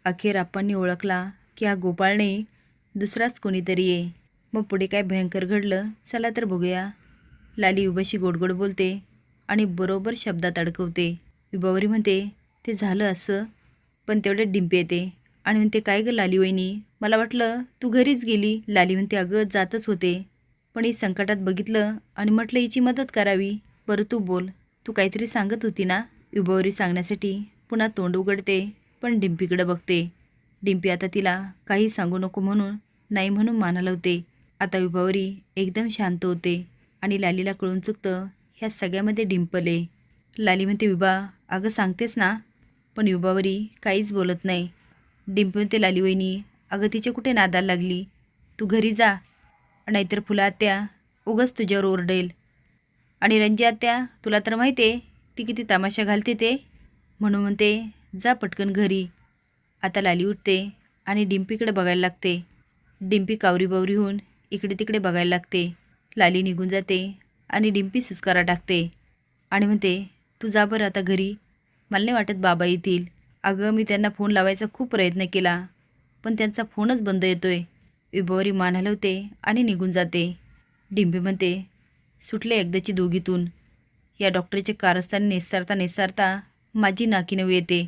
अखेर आप्पांनी ओळखला की हा गोपाळ नाही, दुसराच कोणीतरी आहे. मग पुढे काय भयंकर घडलं चला तर बघूया. लाली विभाशी गोडगोड बोलते आणि बरोबर शब्दात अडकवते. विभावरी म्हणते ते झालं असं, पण तेवढ्यात डिंपी येते आणि म्हणते काय गं लाली वहिनी, मला वाटलं तू घरीच गेली. लाली म्हणते अगं जातच होते, पण ही संकटात बघितलं आणि म्हटलं हिची मदत करावी. बरं तू बोल, तू काहीतरी सांगत होती ना. विभावरी सांगण्यासाठी पुन्हा तोंड उघडते, पण डिंपीकडे बघते. डिंपी आता तिला काही सांगू नको म्हणून नाही म्हणून मान हलवते. आता विभावरी एकदम शांत होते आणि लालीला कळून चुकतं ह्या सगळ्यामध्ये डिंपल आहे. लाली म्हणते विभा अगं सांगतेस ना, पण विभावरी काहीच बोलत नाही. डिंपी म्हणते लाली वहिनी अगं तिच्या कुठे नादाला लागली, तू घरी जा, नाहीतर फुला आत्या उगाच तुझ्यावर ओरडेल. आणि रंजी आत्या तुला तर माहिती आहे ती किती तमाशा घालते ते, म्हणून म्हणते जा पटकन घरी. आता लाली उठते आणि डिंपीकडे बघायला लागते. डिंपी कावरी बावरी होऊन इकडे तिकडे बघायला लागते. लाली निघून जाते आणि डिंपी सुस्कारा टाकते आणि म्हणते तू जा बरं आता घरी, मला नाही वाटत बाबा येतील. अगं मी त्यांना फोन लावायचा खूप प्रयत्न केला, पण त्यांचा फोनच बंद येतोय. विभावरी मान हलवते आणि निघून जाते. डिंपी म्हणते सुटले एकदाची दोघीतून. या डॉक्टरचे कारस्थान नेसारता नेसारता माझी नाकी नऊ येते.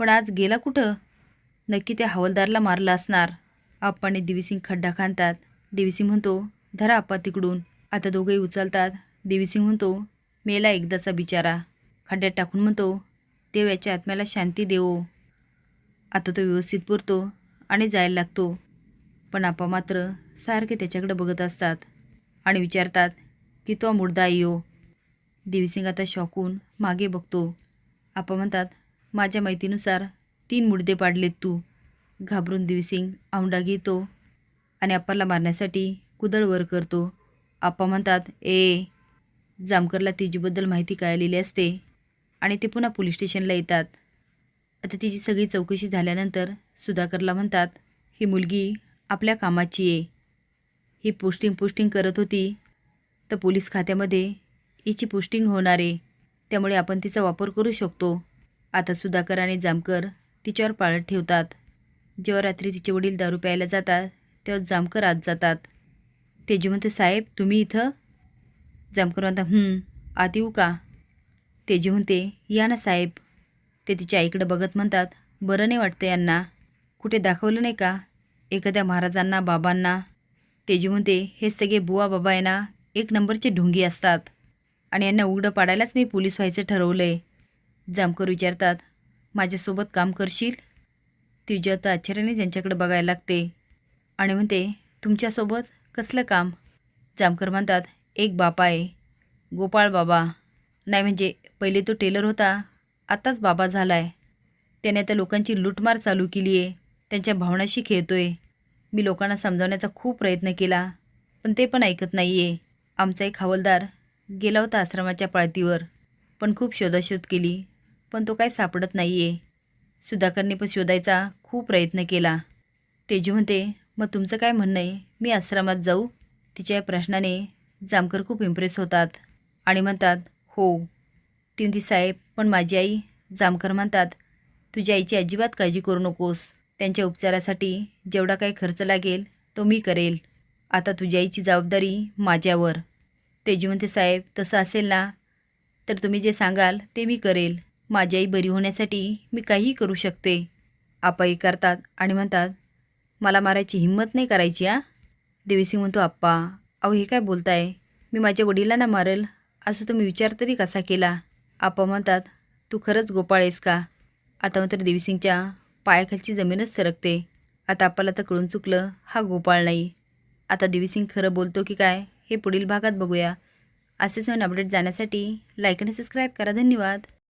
पण आज गेला कुठं? नक्की त्या हवालदारला मारलं असणार. आप्पाने देवीसिंग खड्डा खांदतात. देवीसिंग म्हणतो धरा आप्पा तिकडून. आता दोघंही उचलतात. देवीसिंग म्हणतो मेला एकदाचा बिचारा. खड्ड्यात टाकून म्हणतो देव याच्या आत्म्याला शांती देवो. आता तो व्यवस्थित पुरतो आणि जायला लागतो. पण आप्पा मात्र सारखे त्याच्याकडे बघत असतात आणि विचारतात की तो मुर्दा येऊ. देवीसिंग आता शॉकून मागे बघतो. आप्पा म्हणतात माझ्या माहितीनुसार 3 मुर्दे पाडलेत तू. घाबरून देवीसिंग औंढा घेतो आणि आप्पाला मारण्यासाठी कुदळ वर करतो. आप्पा म्हणतात ए, जामकरला तिजीबद्दल माहिती कळलेली असते आणि ते पुन्हा पोलीस स्टेशनला येतात. आता तिची सगळी चौकशी झाल्यानंतर सुधाकरला म्हणतात ही मुलगी आपल्या कामाची आहे. ही पोस्टिंग करत होती तर पोलीस खात्यामध्ये हिची पोस्टिंग होणार आहे, त्यामुळे आपण तिचा वापर करू शकतो. आता सुधाकर आणि जामकर तिच्यावर पाळत ठेवतात. जेव्हा रात्री तिचे वडील दारू प्यायला जातात तेव्हा जामकर आत जातात. तेजू म्हणते साहेब तुम्ही इथं? जामकर म्हणतात आत येऊ का? तेजू म्हणते या ना साहेब. ते तिच्या आईकडे बघत म्हणतात बरं नाही वाटतं यांना, कुठे दाखवलं नाही का एखाद्या महाराजांना बाबांना? तेजू म्हणते हे सगळे बुवा बाबा आहे ना एक नंबरचे ढोंगी असतात आणि यांना उघडं पाडायलाच मी पोलीस व्हायचं ठरवलं आहे. जामकर विचारतात माझ्यासोबत काम करशील? तिच्या आता आश्चर्याने त्यांच्याकडे बघायला लागते आणि म्हणते तुमच्यासोबत कसलं काम? जामकर म्हणतात एक बापा आहे, गोपाळ बाबा. नाही म्हणजे पहिले तो टेलर होता, आताच बाबा झाला आहे. त्याने आता लोकांची लूटमार चालू केली आहे, त्यांच्या भावनाशी खेळतोय. मी लोकांना समजावण्याचा खूप प्रयत्न केला, पण ते पण ऐकत नाही आहे. आमचा एक हवालदार गेला होता आश्रमाच्या पाळतीवर, पण खूप शोधाशोध केली, पण तो काय सापडत नाही आहे. सुधाकरने पण शोधायचा खूप प्रयत्न केला. तेजू म्हणते मग तुमचं काय म्हणणं आहे, मी आश्रमात जाऊ? तिच्या या प्रश्नाने जामकर खूप इम्प्रेस होतात आणि म्हणतात हो. ती म्हणती साहेब पण माझी आई. जामकर म्हणतात तुझ्या आईची अजिबात काळजी करू नकोस, त्यांच्या उपचारासाठी जेवढा काही खर्च लागेल तो मी करेल. आता तुझ्या आईची जबाबदारी माझ्यावर. तेजू म्हणते साहेब तसं असेल ना तर तुम्ही जे सांगाल ते मी करेल. माझी आई बरी होण्यासाठी मी काहीही करू शकते. आप्पाही करतात आणि म्हणतात मला मारायची हिंमत नाही करायची हा. देवीसिंग म्हणतो आप्पा अहो हे काय बोलताय, मी माझ्या वडिलांना मारेल असं तुम्ही विचार तरी कसा केला? आप्पा म्हणतात तू खरंच गोपाळ आहेस का? आता मात्र देवीसिंगच्या पायाखालची जमीनच सरकते. आता आप्पाला तर कळून चुकलं हा गोपाळ नाही. आता देवीसिंग खरं बोलतो की काय हे पुढील भागात बघूया. असेच नवीन अपडेट जाण्यासाठी लाईक आणि सबस्क्राईब करा. धन्यवाद.